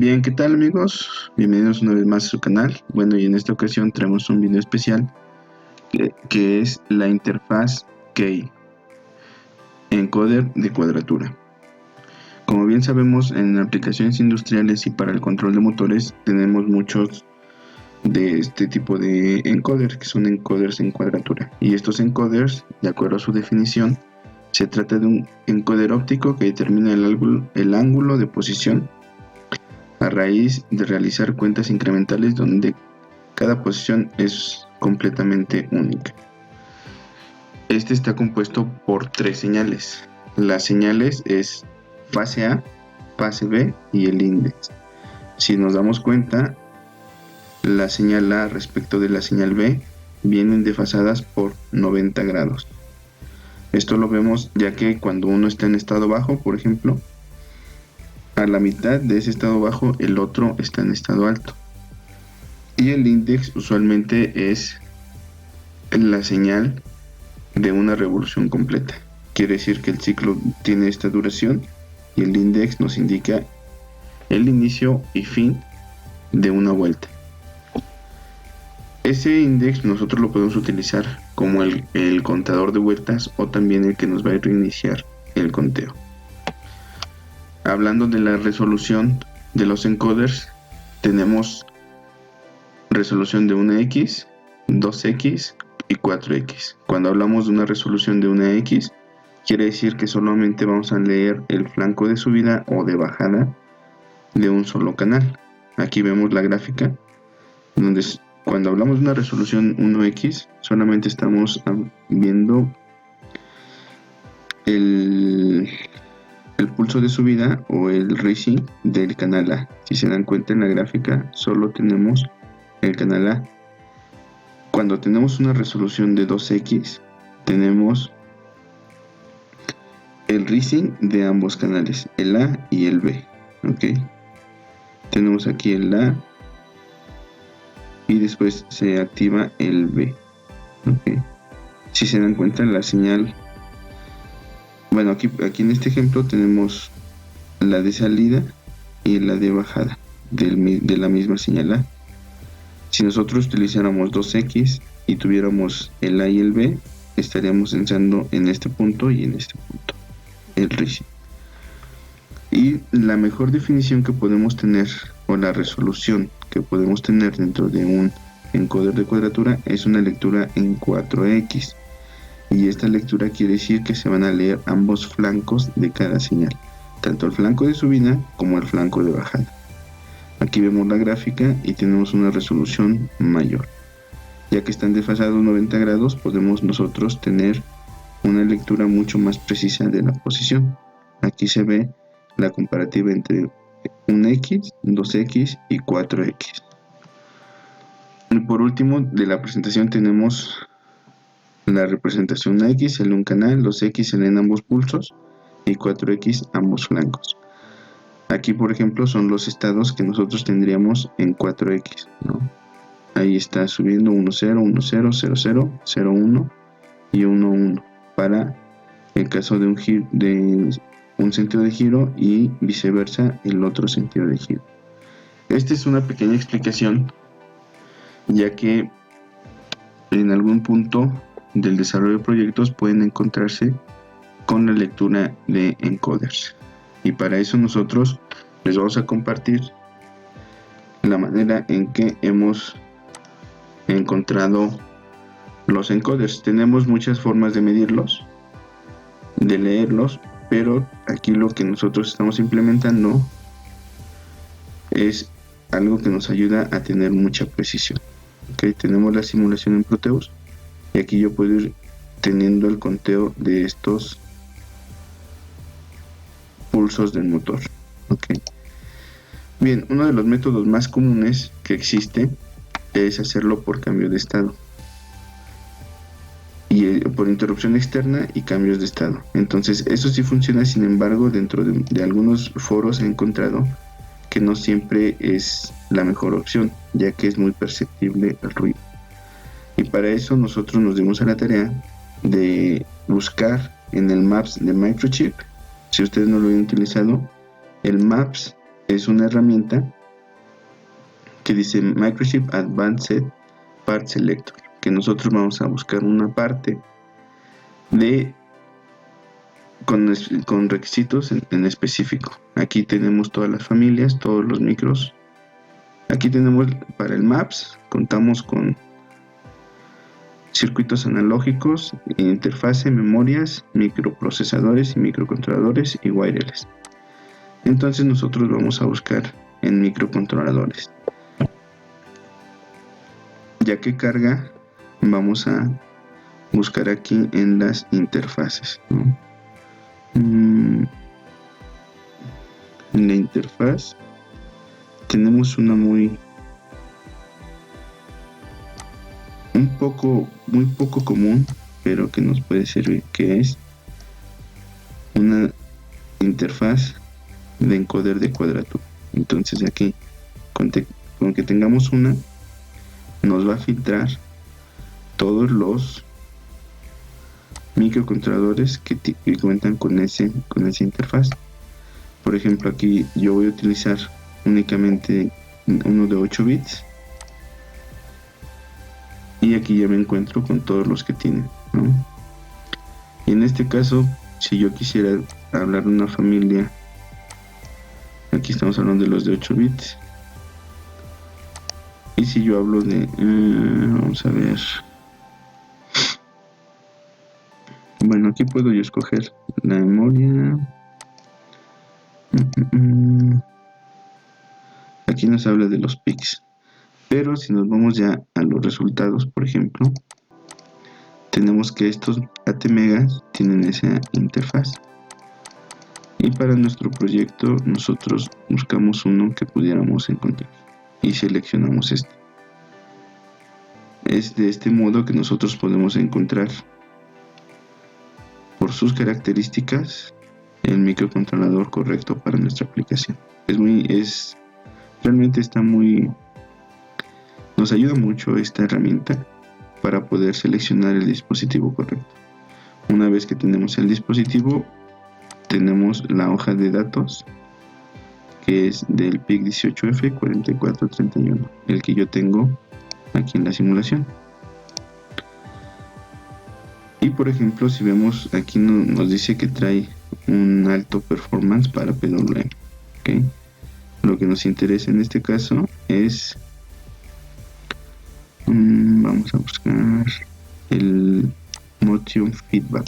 Bien, ¿qué tal amigos? Bienvenidos una vez más a su canal. Bueno, y en esta ocasión traemos un video especial que es la interfaz Key, encoder de cuadratura. Como bien sabemos, en aplicaciones industriales y para el control de motores tenemos muchos de este tipo de encoders, que son encoders en cuadratura. Y estos encoders, de acuerdo a su definición, se trata de un encoder óptico que determina el ángulo de posición a raíz de realizar cuentas incrementales donde cada posición es completamente única. Este está compuesto por tres señales. Las señales es fase A, fase B y el índice. Si nos damos cuenta, la señal A respecto de la señal B vienen desfasadas por 90 grados. Esto lo vemos ya que cuando uno está en estado bajo, por ejemplo, a la mitad de ese estado bajo el otro está en estado alto. Y el índice usualmente es la señal de una revolución completa. Quiere decir que el ciclo tiene esta duración y el índice nos indica el inicio y fin de una vuelta. Ese índice nosotros lo podemos utilizar como el contador de vueltas o también el que nos va a reiniciar el conteo. Hablando de la resolución de los encoders, tenemos resolución de 1x, 2x y 4x. Cuando hablamos de una resolución de 1x, quiere decir que solamente vamos a leer el flanco de subida o de bajada de un solo canal. Aquí vemos la gráfica donde cuando hablamos de una resolución 1x solamente estamos viendo el pulso de subida o el rising del canal A. Si se dan cuenta en la gráfica solo tenemos el canal A. Cuando tenemos una resolución de 2x tenemos el rising de ambos canales, el A y el B. ¿Ok? Tenemos aquí el A y después se activa el B. ¿Ok? Si se dan cuenta la señal, bueno, aquí en este ejemplo tenemos la de salida y la de bajada de la misma señal A. Si nosotros utilizáramos 2x y tuviéramos el A y el B, estaríamos entrando en este punto y en este punto, el rising. Y la mejor definición que podemos tener, o la resolución que podemos tener dentro de un encoder de cuadratura, es una lectura en 4x. Y esta lectura quiere decir que se van a leer ambos flancos de cada señal, tanto el flanco de subida como el flanco de bajada. Aquí vemos la gráfica y tenemos una resolución mayor. Ya que están desfasados 90 grados, podemos nosotros tener una lectura mucho más precisa de la posición. Aquí se ve la comparativa entre 1x, 2x y 4x. Y por último de la presentación tenemos la representación X en un canal, los X en ambos pulsos y 4X ambos flancos. Aquí por ejemplo son los estados que nosotros tendríamos en 4X, ¿no? Ahí está subiendo 1, 0, 1, 0, 0, 0, 0, 1 y 1, 1 para el caso de un sentido de giro y viceversa el otro sentido de giro. Esta es una pequeña explicación, ya que en algún punto del desarrollo de proyectos pueden encontrarse con la lectura de encoders, y para eso nosotros les vamos a compartir la manera en que hemos encontrado los encoders. Tenemos muchas formas de medirlos, de leerlos, pero aquí lo que nosotros estamos implementando es algo que nos ayuda a tener mucha precisión. Okay, tenemos la simulación en Proteus y aquí yo puedo ir teniendo el conteo de estos pulsos del motor. Okay. Bien, uno de los métodos más comunes que existe es hacerlo por cambio de estado y por interrupción externa y cambios de estado. Entonces eso sí funciona, sin embargo dentro de algunos foros he encontrado que no siempre es la mejor opción, ya que es muy perceptible el ruido. Y para eso nosotros nos dimos a la tarea de buscar en el Maps de Microchip. Si ustedes no lo han utilizado, el Maps es una herramienta que dice Microchip Advanced Part Selector, que nosotros vamos a buscar una parte con requisitos en específico. Aquí tenemos todas las familias, todos los micros. Aquí tenemos para el MAPS, contamos con circuitos analógicos, interfase, memorias, microprocesadores y microcontroladores y wireless. Entonces nosotros vamos a buscar en microcontroladores. Ya que carga, vamos a buscar aquí en las interfaces, ¿no? En la interfaz tenemos una muy poco común, pero que nos puede servir, que es una interfaz de encoder de cuadratura. Entonces aquí con que tengamos una, nos va a filtrar todos los microcontroladores que cuentan con esa interfaz. Por ejemplo, aquí yo voy a utilizar únicamente uno de 8 bits y aquí ya me encuentro con todos los que tienen, ¿no? Y en este caso, si yo quisiera hablar de una familia, aquí estamos hablando de los de 8 bits, y si yo hablo de vamos a ver, bueno, aquí puedo yo escoger la memoria. Aquí nos habla de los PICs, pero si nos vamos ya a los resultados, por ejemplo, tenemos que estos ATmegas tienen esa interfaz, y para nuestro proyecto nosotros buscamos uno que pudiéramos encontrar y seleccionamos este. Es de este modo que nosotros podemos encontrar por sus características el microcontrolador correcto para nuestra aplicación. Realmente está nos ayuda mucho esta herramienta para poder seleccionar el dispositivo correcto. Una vez que tenemos el dispositivo, tenemos la hoja de datos, que es del PIC 18F4431, el que yo tengo aquí en la simulación. Y por ejemplo, si vemos aquí nos dice que trae un alto performance para PWM, ¿okay? Lo que nos interesa en este caso es vamos a buscar el motion feedback,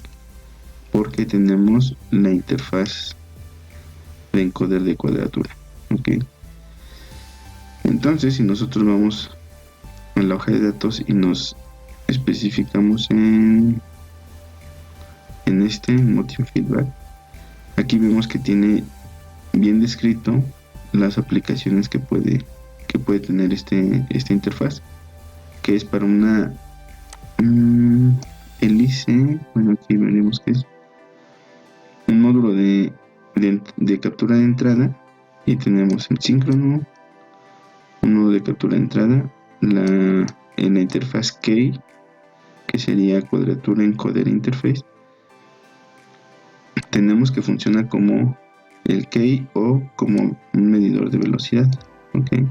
porque tenemos la interfaz de encoder de cuadratura, ¿okay? Entonces, si nosotros vamos a la hoja de datos y nos especificamos en este motion feedback, aquí vemos que tiene bien descrito las aplicaciones que puede tener esta interfaz, que es para una hélice. Bueno, aquí veremos que es un módulo de captura de entrada, y tenemos el síncrono, uno de captura de entrada, en la interfaz key, que sería cuadratura encoder interface. Tenemos que funciona como el key o como un medidor de velocidad, ¿okay?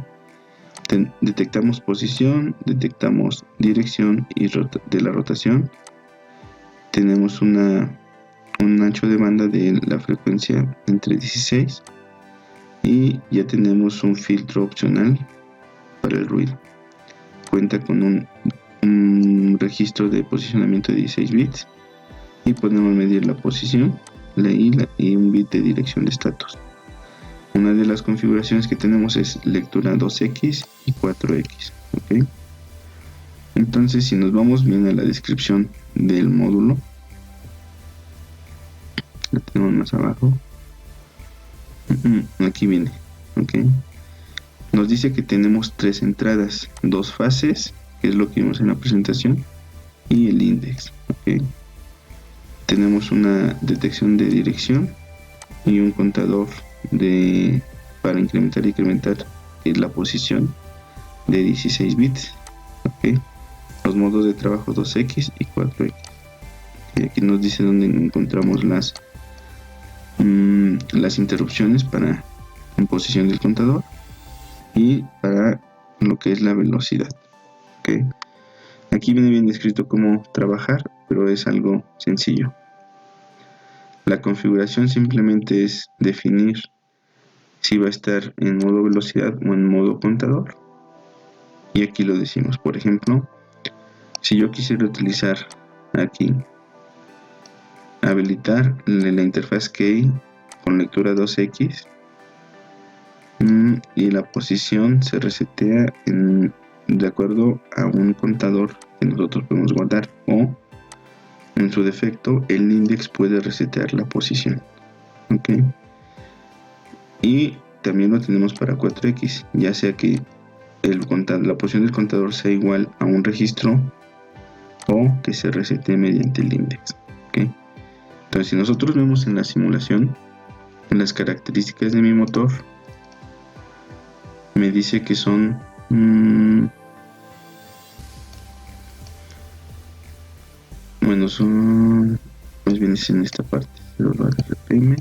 Detectamos posición, detectamos dirección y de la rotación. Tenemos un ancho de banda de la frecuencia entre 16, y ya tenemos un filtro opcional para el ruido. Cuenta con un registro de posicionamiento de 16 bits, y podemos medir la posición, y un bit de dirección de estatus. Una de las configuraciones que tenemos es lectura 2X y 4X, ¿okay? Entonces, si nos vamos bien a la descripción del módulo, la tenemos más abajo, aquí viene, ¿okay? Nos dice que tenemos 3 entradas, 2 fases, que es lo que vimos en la presentación, y el index, ¿okay? Tenemos una detección de dirección y un contador para incrementar y decrementar la posición de 16 bits, ¿okay? Los modos de trabajo 2X y 4X. Y aquí nos dice dónde encontramos las interrupciones para en posición del contador y para lo que es la velocidad. ¿Okay? Aquí viene bien descrito cómo trabajar, pero es algo sencillo. La configuración simplemente es definir si va a estar en modo velocidad o en modo contador. Y aquí lo decimos. Por ejemplo, si yo quisiera utilizar aquí, habilitar la interfaz key con lectura 2x, y la posición se resetea de acuerdo a un contador que nosotros podemos guardar, o en su defecto el index puede resetear la posición. ¿Ok? Y también lo tenemos para 4x, ya sea que la posición del contador sea igual a un registro o que se resete mediante el index. ¿Okay? Entonces, si nosotros vemos en la simulación, en las características de mi motor, me dice que son son más bien es en esta parte, RPM,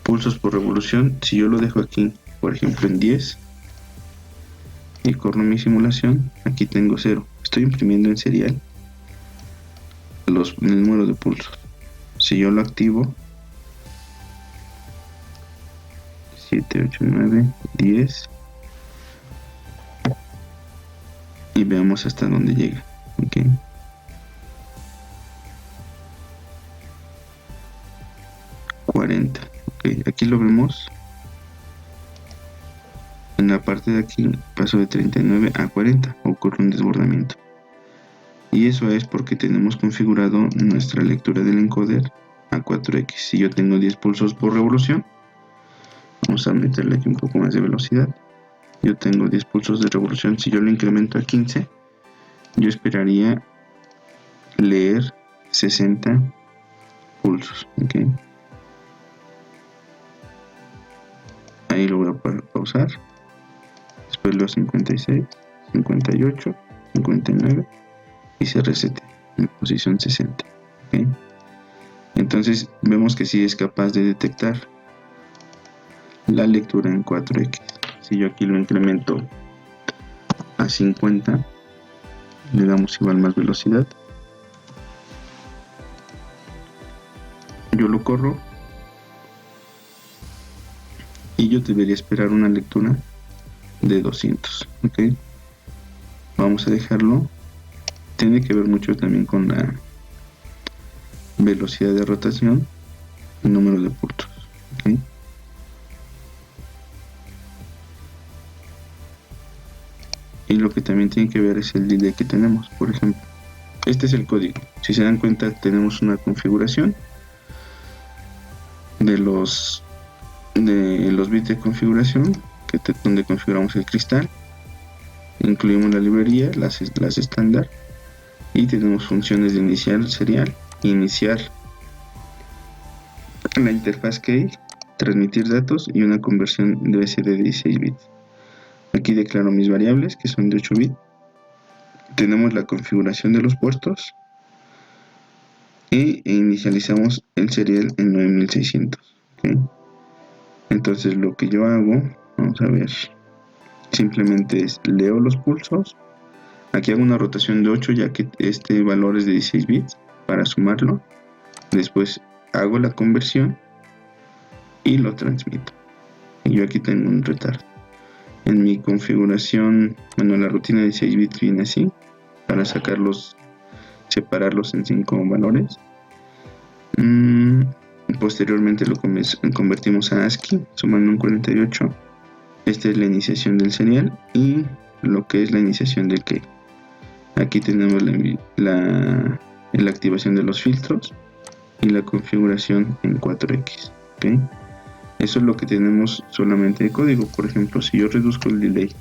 pulsos por revolución. Si yo lo dejo aquí, por ejemplo, en 10 y corro mi simulación, aquí tengo 0. Estoy imprimiendo en serial el número de pulsos. Si yo lo activo, 7, 8, 9, 10, y veamos hasta dónde llega. ¿Okay? Okay, aquí lo vemos. En la parte de aquí pasó de 39 a 40, ocurre un desbordamiento. Y eso es porque tenemos configurado nuestra lectura del encoder a 4x. Si yo tengo 10 pulsos por revolución, vamos a meterle aquí un poco más de velocidad. Yo tengo 10 pulsos de revolución. Si yo lo incremento a 15, yo esperaría leer 60 pulsos. ¿Okay? Ahí lo voy a pausar. Después leo 56, 58, 59 y se resete en posición 60. ¿Okay? Entonces vemos que sí es capaz de detectar la lectura en 4x. Si yo aquí lo incremento a 50, le damos igual más velocidad, yo lo corro y yo debería esperar una lectura de 200. ¿Ok? Vamos a dejarlo. Tiene que ver mucho también con la velocidad de rotación y número de pulsos. ¿Ok? Y lo que también tiene que ver es el delay que tenemos. Por ejemplo, este es el código. Si se dan cuenta, tenemos una configuración de los bits de configuración, donde configuramos el cristal, incluimos la librería, las estándar, y tenemos funciones de iniciar serial, iniciar la interfaz key, transmitir datos y una conversión de BCD de 16 bits. Aquí declaro mis variables, que son de 8 bits. Tenemos la configuración de los puertos e inicializamos el serial en 9600. ¿Okay? Entonces lo que yo hago, vamos a ver, simplemente es leo los pulsos. Aquí hago una rotación de 8, ya que este valor es de 16 bits, para sumarlo. Después hago la conversión y lo transmito. Y yo aquí tengo un retardo. En mi configuración, la rutina de 16 bits viene así, para separarlos en 5 valores. Posteriormente lo convertimos a ASCII, sumando un 48. Esta es la iniciación del serial y lo que es la iniciación del key. Aquí tenemos la activación de los filtros y la configuración en 4x. ¿Okay? Eso es lo que tenemos solamente de código. Por ejemplo, si yo reduzco el delay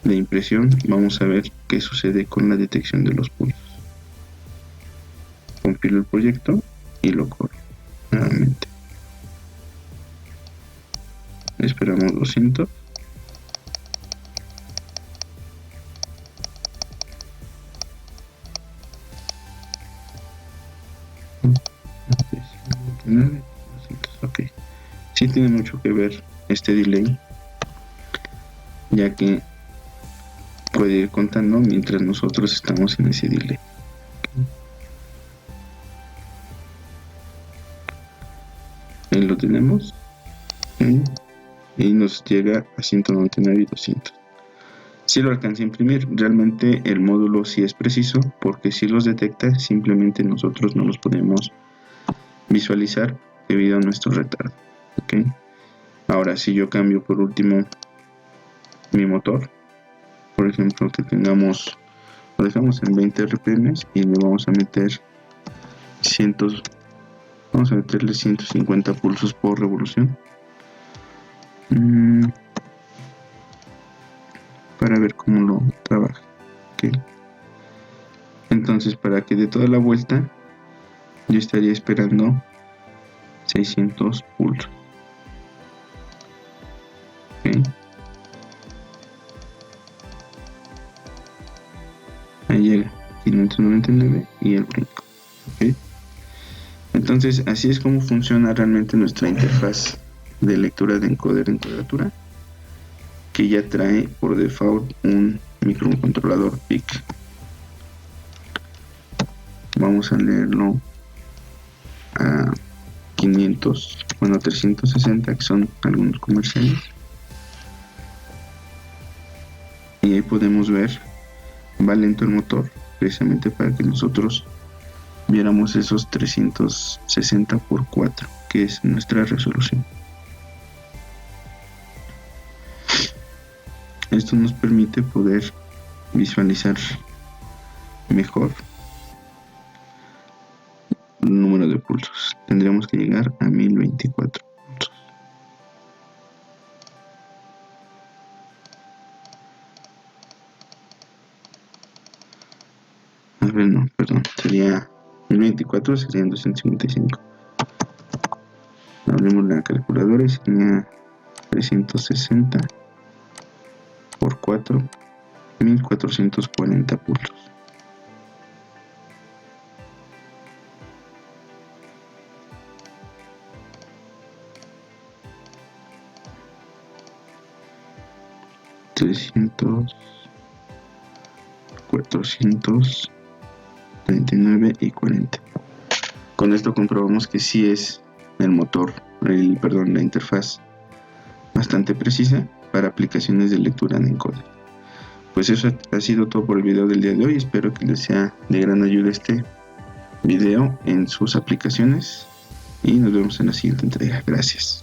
de impresión, vamos a ver qué sucede con la detección de los pulsos. Compilo el proyecto y lo corro nuevamente. Esperamos 200. Ok. Sí tiene mucho que ver este delay, ya que puede ir contando mientras nosotros estamos en ese delay. Ahí lo tenemos, y nos llega a 199 y 200. Si lo alcanza a imprimir, realmente el módulo sí es preciso, porque si los detecta, simplemente nosotros no los podemos visualizar debido a nuestro retardo. ¿Okay? Ahora, si yo cambio por último mi motor, por ejemplo, que tengamos, lo dejamos en 20 RPM y le vamos a meter vamos a meterle 150 pulsos por revolución, para ver cómo lo trabaja. ¿Okay? Entonces, para que dé toda la vuelta, yo estaría esperando 600 pulsos. ¿Okay? Ahí llega 599 y el brinco. ¿Okay? Entonces, así es como funciona realmente nuestra interfaz de lectura de encoder en cuadratura, que ya trae por default un microcontrolador PIC. Vamos a leerlo a 360, que son algunos comerciales, y ahí podemos ver, va lento el motor, precisamente para que nosotros viéramos esos 360 por 4, que es nuestra resolución. Esto nos permite poder visualizar mejor el número de pulsos. Tendríamos que llegar a 1024 pulsos. A ver, no, perdón, sería 1024, serían 255. Abrimos la calculadora y sería 360 por 4, 1440 pulsos. $300, 439 y 40. Con esto comprobamos que sí es el motor, la interfaz bastante precisa para aplicaciones de lectura en encoder. Pues eso ha sido todo por el video del día de hoy. Espero que les sea de gran ayuda este video en sus aplicaciones y nos vemos en la siguiente entrega. Gracias.